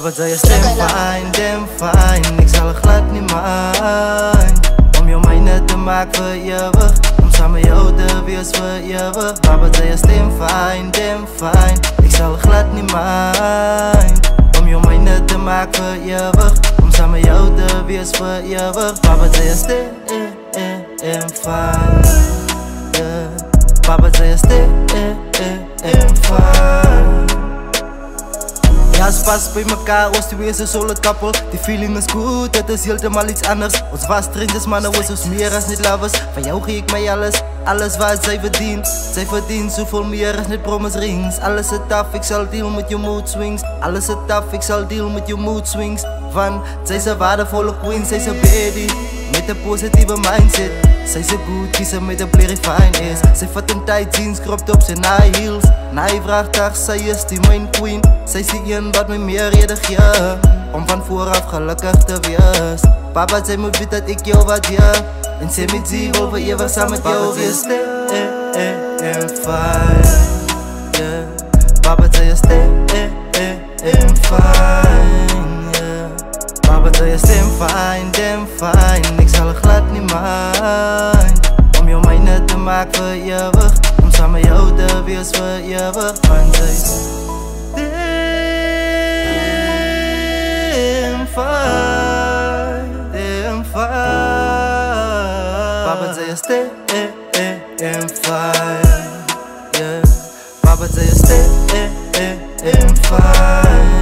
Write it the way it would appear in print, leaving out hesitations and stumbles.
Papa zei je stem fijn, damn fijn. Ik zal er glad niet mijn. Om jou mijne te maken voor eeuwig. Om samen jou te wees voor eeuwig. Papa zei je stem fijn, damn fijn. Ik zal er glad niet mijn. Om jou mijne te maken voor eeuwig. Om samen jou te wees voor eeuwig. Papa zei je stem fijn. Papa zei je stem fijn. Ja, es passt bei elkaar, ons twee is een solid couple. Die feeling is goed, het is helemaal iets anders. Ons was strangers, mannen, was ons meer als niet lovers. Van jou geef ik mij alles, alles wat zij verdient. Zij verdient zoveel meer als net promise rings. Alles is tough, ik zal deal met je mood swings. Alles is tough, ik zal deal met je mood swings. Van, zij is een waardevolle queen, zij is een baby met een positieve mindset. Zij is een goed kiezer met een play fine is. Zij vat een tight jeans, kropt op zijn high heels. Na je vraagt haar, zij is die mijn queen. Zij is die een wat me meer reden geeft om van vooraf gelukkig te wees. Papa zei me weet dat ik jou wat je. En zij met zie wil voor eeuwig samen met jou wees. Fine. Papa zei je fine. Papa zei je stem fijn, damn fijn. Ik zal er glad niet mijn. Om jou mijne te maken voor eeuwig. Om samen jou te wees voor eeuwig. Want zij is damn fijn, damn fijn. Papa zei je stem fijn. Papa zei je stem fijn.